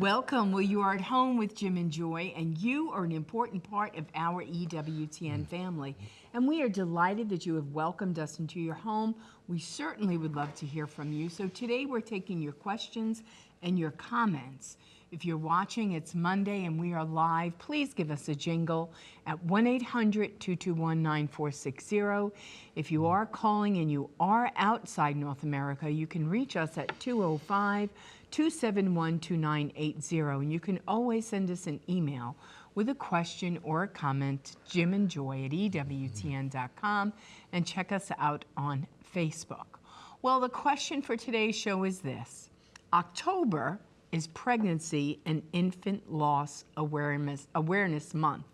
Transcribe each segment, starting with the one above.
Welcome. Well, you are at home with Jim and Joy, and you are an important part of our EWTN family. And we are delighted that you have welcomed us into your home. We certainly would love to hear from you. So today we're taking your questions and your comments. If you're watching, it's Monday and we are live. Please give us a jingle at 1-800-221-9460. If you are calling and you are outside North America, you can reach us at 205-271-2980. And you can always send us an email with a question or a comment, jimandjoy@ewtn.com, and check us out on Facebook. Well, the question for today's show is this. October is Pregnancy and Infant Loss Awareness Month.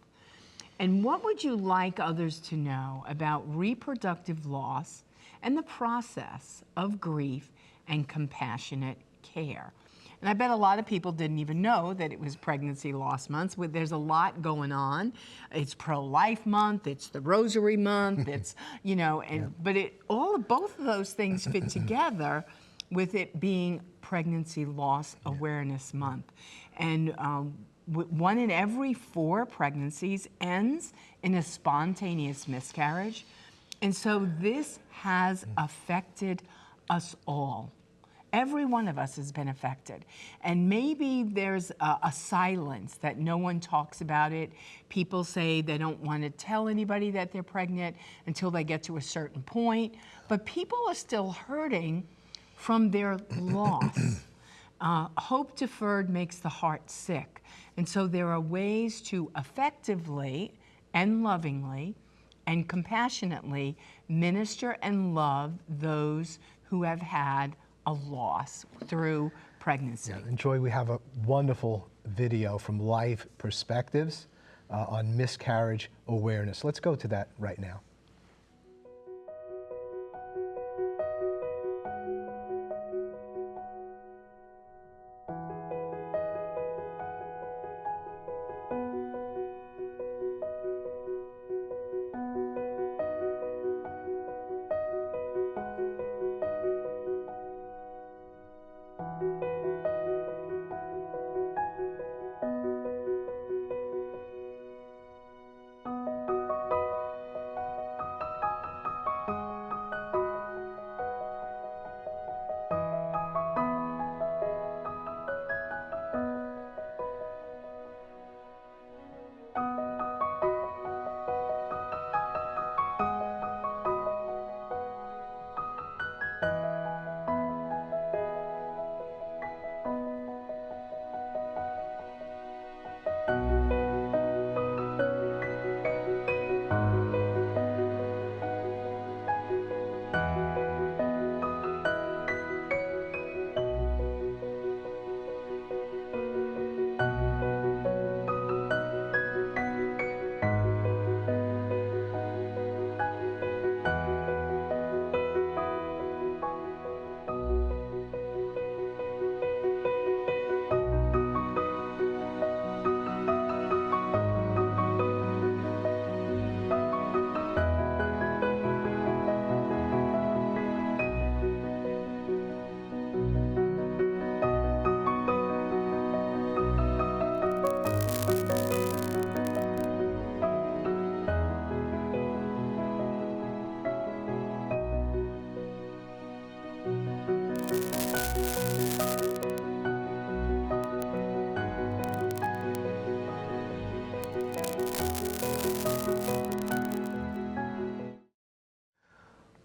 And what would you like others to know about reproductive loss and the process of grief and compassionate care? And I bet a lot of people didn't even know that it was Pregnancy Loss Month. There's a lot going on. It's Pro-Life Month, it's the Rosary Month, it's, you know, and but both of those things fit together with it being Pregnancy Loss Awareness Month. And 1 in every 4 pregnancies ends in a spontaneous miscarriage. And so this has affected us all. Every one of us has been affected. And maybe there's a silence that no one talks about it. People say they don't want to tell anybody that they're pregnant until they get to a certain point. But people are still hurting from their loss. Hope deferred makes the heart sick. And so there are ways to effectively and lovingly and compassionately minister and love those who have had a loss through pregnancy. Yeah, and Joy, we have a wonderful video from Life Perspectives on miscarriage awareness. Let's go to that right now.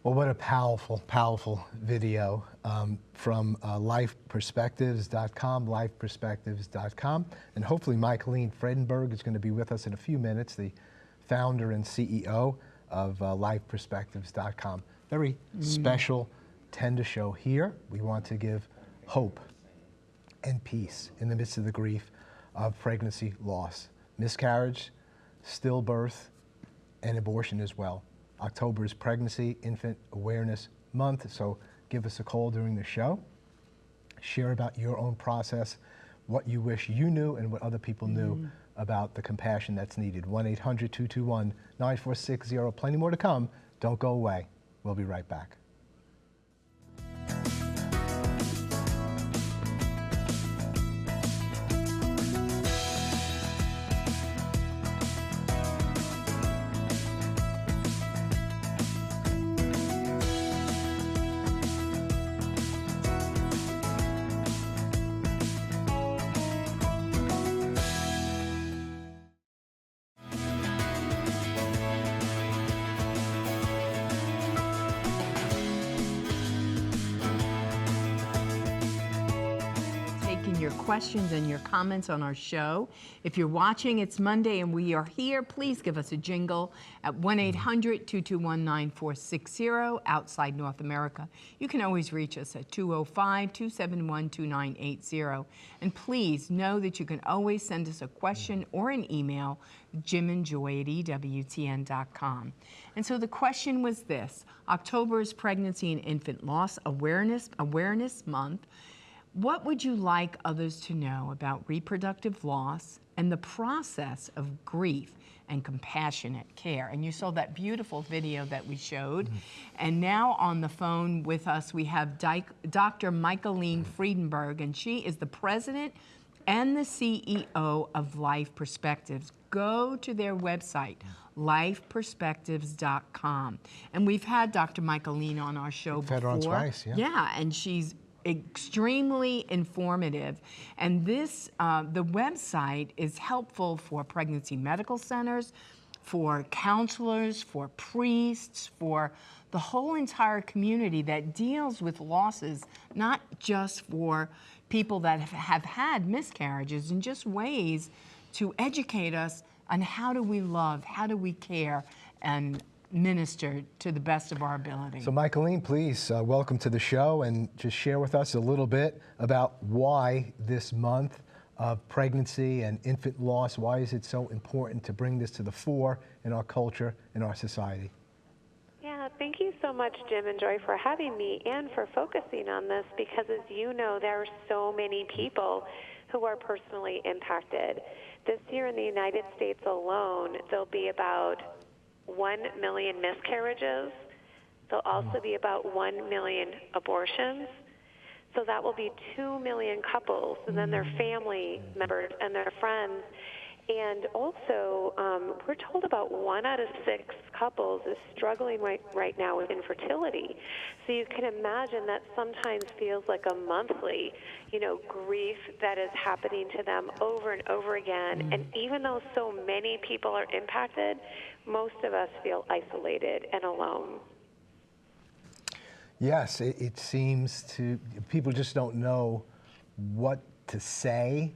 Well, what a powerful, powerful video from lifeperspectives.com, lifeperspectives.com. And hopefully Michaeline Fredenberg is going to be with us in a few minutes, the founder and CEO of lifeperspectives.com. Very special, tender show here. We want to give hope and peace in the midst of the grief of pregnancy loss, miscarriage, stillbirth, and abortion as well. October is Pregnancy Infant Awareness Month, so give us a call during the show. Share about your own process, what you wish you knew and what other people knew about the compassion that's needed. 1-800-221-9460. Plenty more to come. Don't go away. We'll be right back. questions and your comments on our show. If you're watching, it's Monday and we are here. Please give us a jingle at 1-800-221-9460 outside North America. You can always reach us at 205-271-2980. And please know that you can always send us a question or an email, jimandjoy@ewtn.com. And so the question was this: October is Pregnancy and Infant Loss Awareness Month. What would you like others to know about reproductive loss and the process of grief and compassionate care? And you saw that beautiful video that we showed. And now on the phone with us, we have Dr. Michaeline Friedenberg, and she is the president and the CEO of Life Perspectives. Go to their website, lifeperspectives.com. And we've had Dr. Michaeline on our show before. Had her on twice, yeah. Yeah, and she's extremely informative. And this, the website is helpful for pregnancy medical centers, for counselors, for priests, for the whole entire community that deals with losses, not just for people that have had miscarriages, and just ways to educate us on how do we love, how do we care, and minister to the best of our ability. So Michaeline, please welcome to the show, and just share with us a little bit about why this month of pregnancy and infant loss, why is it so important to bring this to the fore in our culture, in our society? Yeah, thank you so much, Jim and Joy, for having me and for focusing on this, because as you know, there are so many people who are personally impacted. This year in the United States alone, there'll be about 1 million miscarriages. There'll also be about 1 million abortions. So that will be 2 million couples, and then their family members and their friends. And also, we're told about 1 out of 6 couples is struggling right now with infertility. So you can imagine that sometimes feels like a monthly, grief that is happening to them over and over again. And even though so many people are impacted, most of us feel isolated and alone. Yes, it seems people just don't know what to say.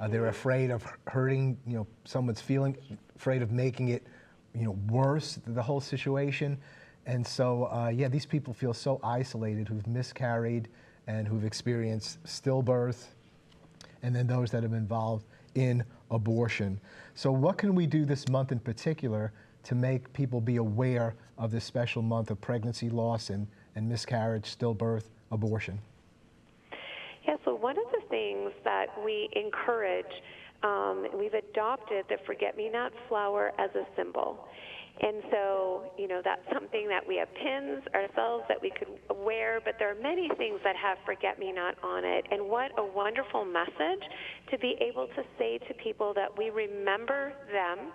They're afraid of hurting, someone's feeling, afraid of making it, worse, the whole situation. And so, these people feel so isolated, who've miscarried and who've experienced stillbirth, and then those that have been involved in abortion. So what can we do this month in particular to make people be aware of this special month of pregnancy loss and miscarriage, stillbirth, abortion? Yeah, so one of the things that we encourage, we've adopted the forget-me-not flower as a symbol. And so, that's something that we have pins ourselves that we could wear, but there are many things that have forget-me-not on it. And what a wonderful message to be able to say to people that we remember them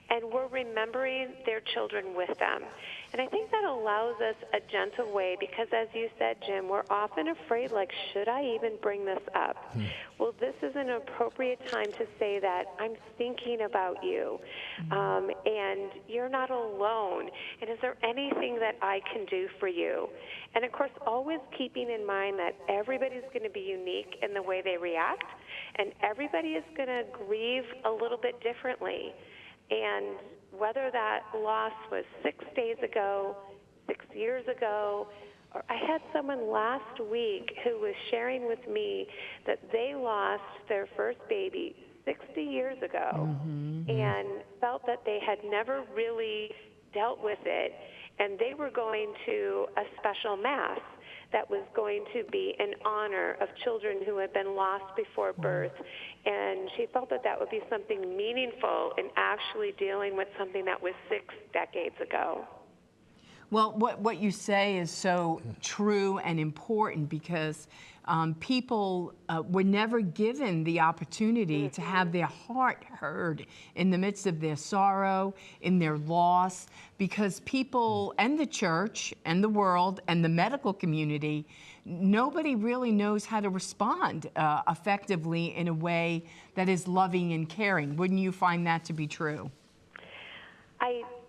and we're remembering their children with them. And I think that allows us a gentle way, because as you said, Jim, we're often afraid, like, should I even bring this up? Well, this is an appropriate time to say that I'm thinking about you, and you're not alone, and is there anything that I can do for you? And of course, always keeping in mind that everybody's going to be unique in the way they react, and everybody is going to grieve a little bit differently. And whether that loss was 6 days ago, 6 years ago, or I had someone last week who was sharing with me that they lost their first baby 60 years ago and felt that they had never really dealt with it, and they were going to a special mass that was going to be in honor of children who had been lost before birth. And she felt that that would be something meaningful in actually dealing with something that was 6 decades ago. Well, what you say is so true and important, because people were never given the opportunity to have their heart heard in the midst of their sorrow, in their loss, because people and the church and the world and the medical community, nobody really knows how to respond effectively in a way that is loving and caring. Wouldn't you find that to be true?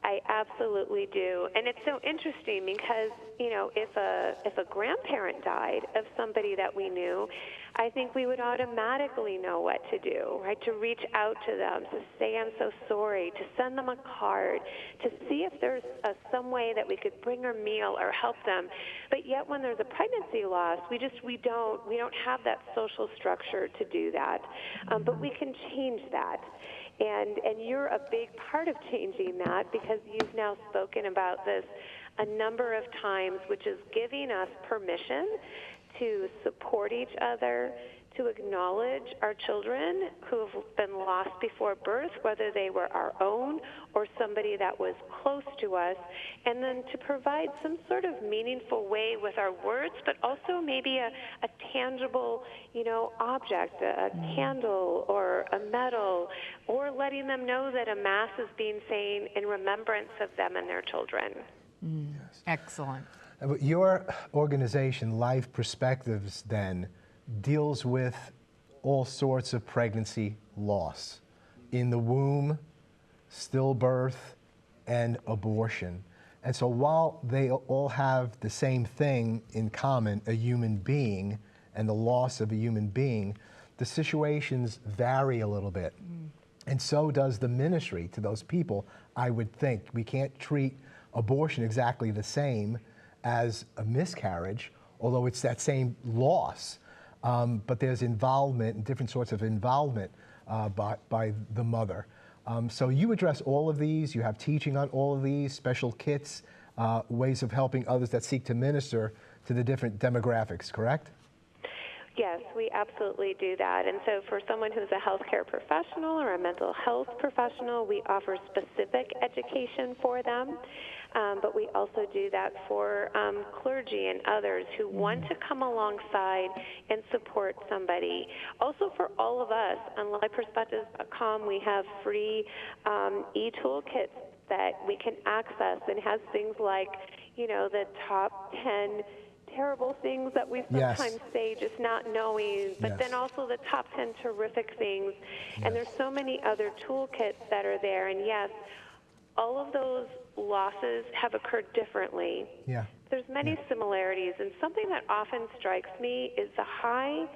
I absolutely do. And it's so interesting because, if a grandparent died of somebody that we knew, I think we would automatically know what to do, right? To reach out to them, to say I'm so sorry, to send them a card, to see if there's some way that we could bring a meal or help them. But yet when there's a pregnancy loss, we don't have that social structure to do that. But we can change that. And you're a big part of changing that, because you've now spoken about this a number of times, which is giving us permission to support each other, to acknowledge our children who have been lost before birth, whether they were our own or somebody that was close to us, and then to provide some sort of meaningful way with our words, but also maybe a tangible, object, a candle or a medal, or letting them know that a mass is being said in remembrance of them and their children. Excellent. Your organization, Life Perspectives, then, deals with all sorts of pregnancy loss in the womb, stillbirth, and abortion. And so while they all have the same thing in common, a human being and the loss of a human being, the situations vary a little bit. And so does the ministry to those people, I would think. We can't treat abortion exactly the same as a miscarriage, although it's that same loss. But there's involvement and different sorts of involvement by the mother. So you address all of these. You have teaching on all of these, special kits, ways of helping others that seek to minister to the different demographics, correct? Yes, we absolutely do that. And so for someone who's a healthcare professional or a mental health professional, we offer specific education for them. But we also do that for clergy and others who want to come alongside and support somebody. Also for all of us, on LifePerspectives.com, we have free e-toolkits that we can access, and has things like, the top 10 terrible things that we sometimes say just not knowing, but then also the top 10 terrific things. And there's so many other toolkits that are there. And yes, all of those losses have occurred differently. There's many similarities, and something that often strikes me is the high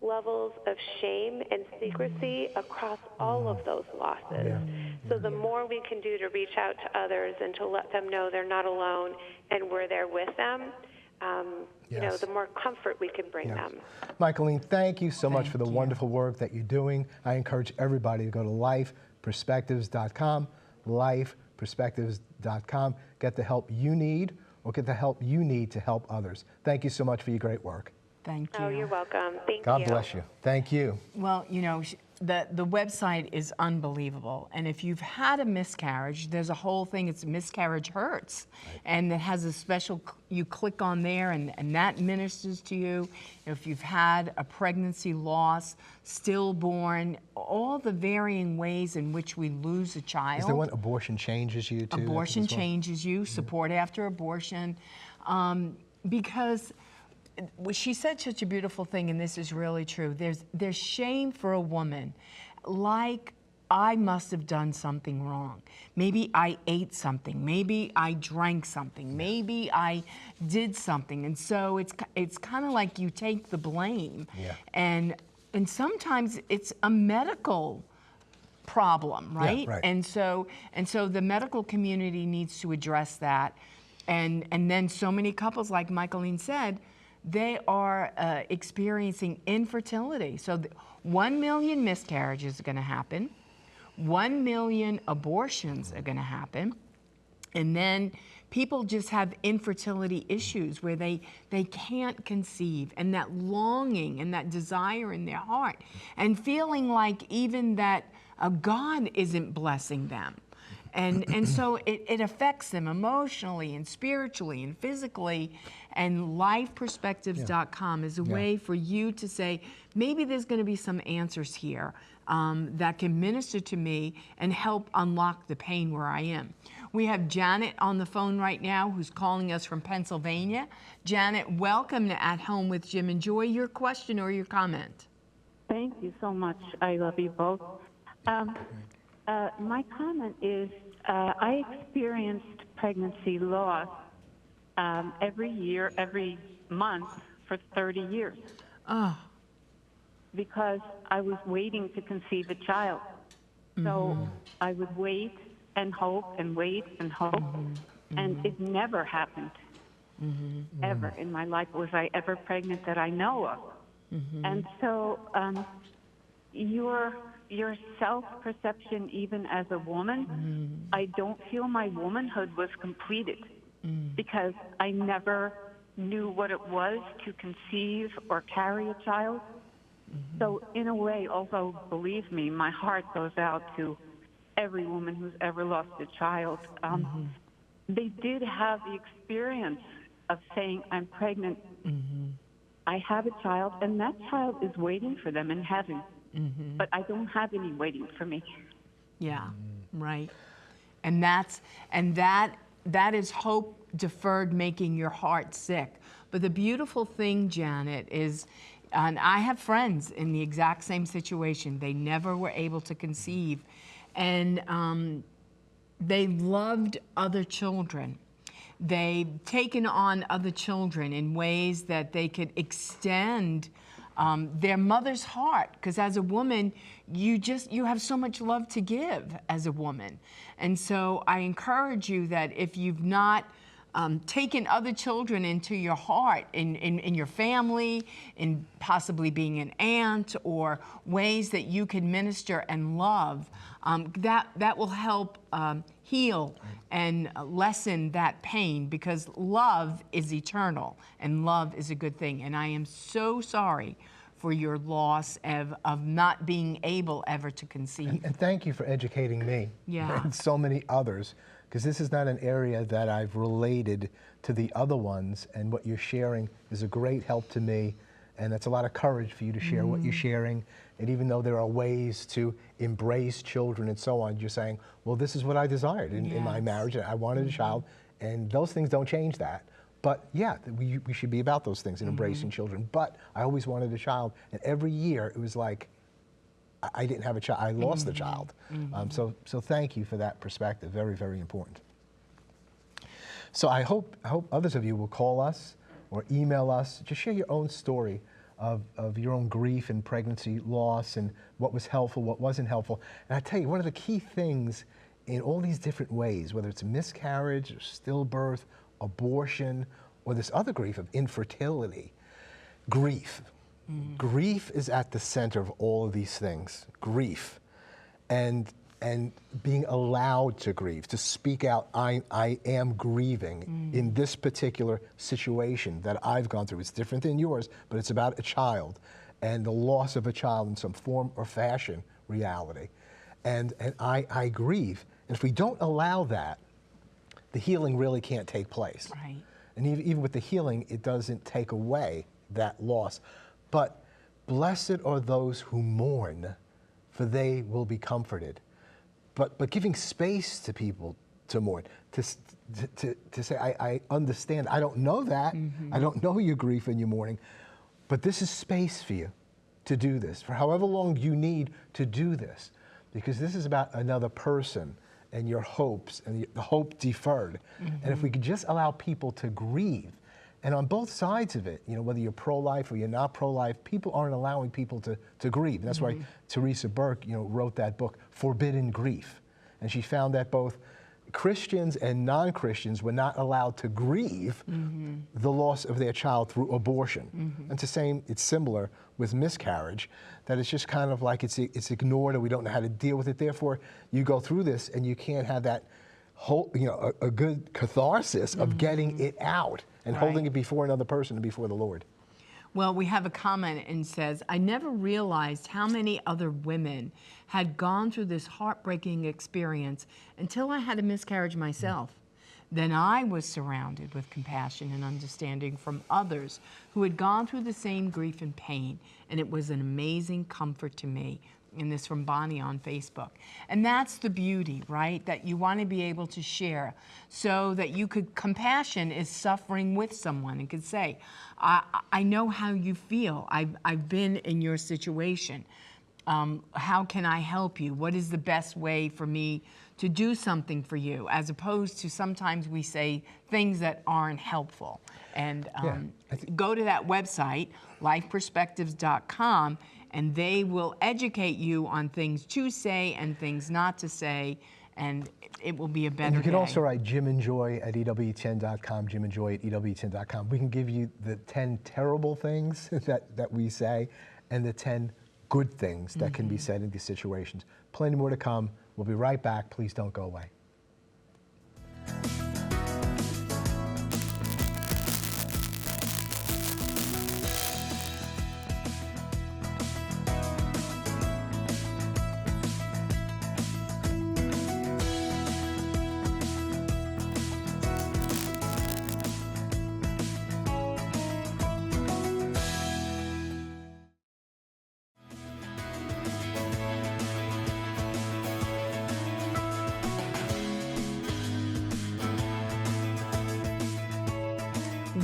levels of shame and secrecy across all of those losses. So the more we can do to reach out to others and to let them know they're not alone and we're there with them, the more comfort we can bring them. Michaeline, thank you so much for the wonderful work that you're doing. I encourage everybody to go to lifeperspectives.com, lifeperspectives.com. Get the help you need, or get the help you need to help others. Thank you so much for your great work. Thank you. Oh, you're welcome. Thank you. God bless you. Thank you. Well, the website is unbelievable. And if you've had a miscarriage, there's a whole thing, it's Miscarriage Hurts. Right. And it has a special, you click on there and that ministers to you. If you've had a pregnancy loss, stillborn, all the varying ways in which we lose a child. Is there one, abortion changes you too? Abortion changes you, support after abortion. Because she said such a beautiful thing, and this is really true. There's shame for a woman, like I must have done something wrong. Maybe I ate something. Maybe I drank something. Maybe I did something. And so it's kind of like you take the blame. And sometimes it's a medical problem, right? And so the medical community needs to address that. And then so many couples, like Michaeline said, they are experiencing infertility. So 1 million miscarriages are going to happen. 1 million abortions are going to happen. And then people just have infertility issues where they can't conceive, and that longing and that desire in their heart, and feeling like even that God isn't blessing them. And so it affects them emotionally and spiritually and physically. And lifeperspectives.com is a way for you to say, maybe there's going to be some answers here that can minister to me and help unlock the pain where I am. We have Janet on the phone right now who's calling us from Pennsylvania. Janet, welcome to At Home with Jim and Joy. Your question or your comment? Thank you so much. I love you both. My comment is I experienced pregnancy loss every year, every month for 30 years. Oh. because I was waiting to conceive a child. So I would wait and hope and wait and hope, and it never happened. Ever in my life was I ever pregnant that I know of. And so your self-perception, even as a woman, I don't feel my womanhood was completed because I never knew what it was to conceive or carry a child. So in a way, although believe me, my heart goes out to every woman who's ever lost a child. They did have the experience of saying, I'm pregnant, I have a child, and that child is waiting for them in heaven. But I don't have any waiting for me. Yeah, right. And that is hope deferred, making your heart sick. But the beautiful thing, Janet, is, and I have friends in the exact same situation. They never were able to conceive, and they loved other children. They've taken on other children in ways that they could extend their mother's heart, because as a woman, you have so much love to give as a woman. And so I encourage you that if you've not taken other children into your heart, in your family, in possibly being an aunt, or ways that you can minister and love, that will help heal and lessen that pain, because love is eternal and love is a good thing. And I am so sorry for your loss of not being able ever to conceive. And thank you for educating me and so many others, because this is not an area that I've related to the other ones, and what you're sharing is a great help to me, and that's a lot of courage for you to share what you're sharing. And even though there are ways to embrace children and so on, you're saying, well, this is what I desired in my marriage. I wanted a child, and those things don't change that. But yeah, we should be about those things and embracing children. But I always wanted a child, and every year it was like, I didn't have a child, I lost the child. So thank you for that perspective, very, very important. So I hope others of you will call us or email us, just share your own story of your own grief and pregnancy loss, and what was helpful, what wasn't helpful. And I tell you, one of the key things in all these different ways, whether it's miscarriage or stillbirth, abortion, or this other grief of infertility, grief. Grief is at the center of all of these things, grief. And being allowed to grieve, to speak out, I am grieving in this particular situation that I've gone through. It's different than yours, but it's about a child and the loss of a child in some form or fashion reality. And I grieve. And if we don't allow that, the healing really can't take place. Right. And even with the healing, it doesn't take away that loss. But blessed are those who mourn, for they will be comforted. But giving space to people to mourn, to say, I understand, I don't know that, I don't know your grief and your mourning, but this is space for you to do this, for however long you need to do this, because this is about another person and your hopes and the hope deferred. And if we could just allow people to grieve, and on both sides of it, you know, whether you're pro-life or you're not pro-life, people aren't allowing people to grieve. And that's why Teresa Burke, you know, wrote that book, Forbidden Grief. And she found that both Christians and non-Christians were not allowed to grieve the loss of their child through abortion. And it's similar with miscarriage, that it's just kind of like it's ignored, or we don't know how to deal with it. Therefore, you go through this and you can't have that whole, you know, a good catharsis of getting it out and holding it before another person and before the Lord. Well, we have a comment and says, I never realized how many other women had gone through this heartbreaking experience until I had a miscarriage myself. Then I was surrounded with compassion and understanding from others who had gone through the same grief and pain, and it was an amazing comfort to me. And this from Bonnie on Facebook. And that's the beauty, right? That you want to be able to share, so that you could, compassion is suffering with someone and could say, I know how you feel. I've been in your situation. How can I help you? What is the best way for me to do something for you? As opposed to sometimes we say things that aren't helpful. And go to that website, lifeperspectives.com, and they will educate you on things to say and things not to say, and it will be a better And you can day. also write Jim and Joy at EWTN.com, Jim and Joy at EWTN.com. We can give you the 10 terrible things that we say and the 10 good things that can be said in these situations. Plenty more to come. We'll be right back. Please don't go away.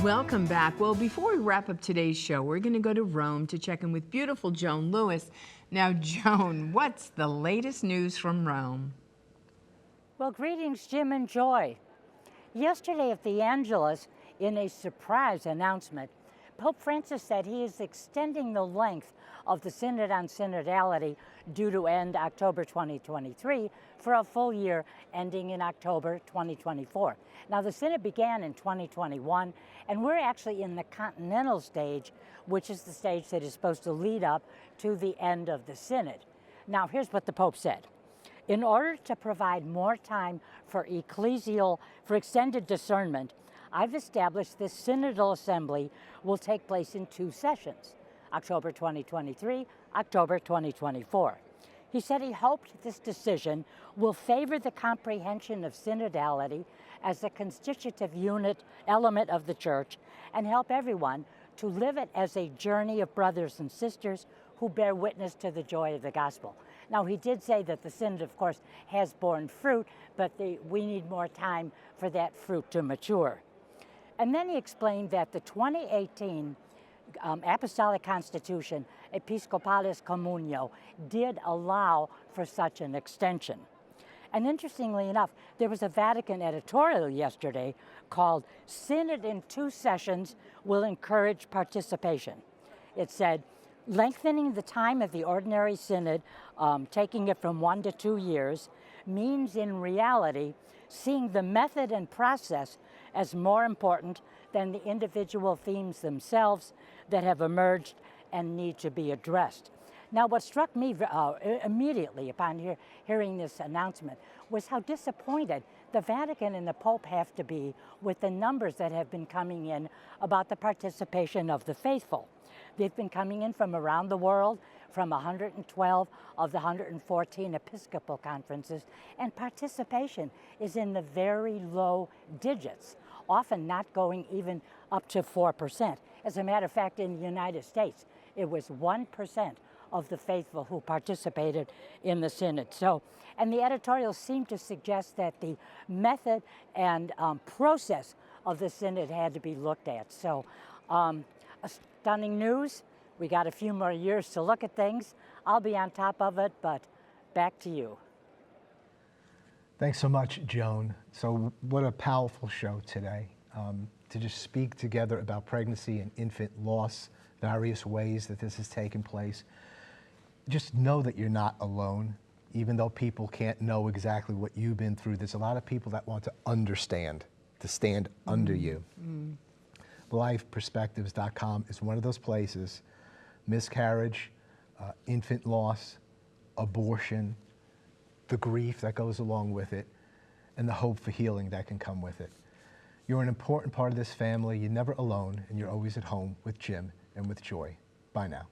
Welcome back. Well, before we wrap up today's show, we're going to go to Rome to check in with beautiful Joan Lewis. Now, Joan, what's the latest news from Rome? Well, greetings, Jim and Joy. Yesterday at the Angelus, in a surprise announcement, Pope Francis said he is extending the length of the Synod on Synodality, due to end October 2023, for a full year ending in October 2024. Now, the Synod began in 2021, and we're actually in the continental stage, which is the stage that is supposed to lead up to the end of the Synod. Now, here's what the Pope said. In order to provide more time for extended discernment, I've established this Synodal Assembly will take place in 2 sessions, October 2023, October 2024. He said he hoped this decision will favor the comprehension of synodality as a constitutive element of the Church and help everyone to live it as a journey of brothers and sisters who bear witness to the joy of the gospel. Now, he did say that the Synod, of course, has borne fruit, but we need more time for that fruit to mature. And then he explained that the 2018 Apostolic Constitution, Episcopalis Communio, did allow for such an extension. And interestingly enough, there was a Vatican editorial yesterday called "Synod in 2 Sessions Will Encourage Participation." It said, lengthening the time of the ordinary synod, taking it from 1 to 2 years, means in reality seeing the method and process as more important than the individual themes themselves that have emerged and need to be addressed. Now, what struck me immediately upon hearing this announcement was how disappointed the Vatican and the Pope have to be with the numbers that have been coming in about the participation of the faithful. They've been coming in from around the world, from 112 of the 114 Episcopal conferences, and participation is in the very low digits, often not going even up to 4%. As a matter of fact, in the United States, it was 1% of the faithful who participated in the Synod. So, and the editorial seemed to suggest that the method and process of the Synod had to be looked at. So, stunning news. We got a few more years to look at things. I'll be on top of it, but back to you. Thanks so much, Joan. So what a powerful show today, to just speak together about pregnancy and infant loss, various ways that this has taken place. Just know that you're not alone, even though people can't know exactly what you've been through. There's a lot of people that want to understand, to stand under you. LifePerspectives.com is one of those places. Miscarriage, infant loss, abortion, the grief that goes along with it, and the hope for healing that can come with it. You're an important part of this family. You're never alone, and you're always at home with Jim and with Joy. Bye now.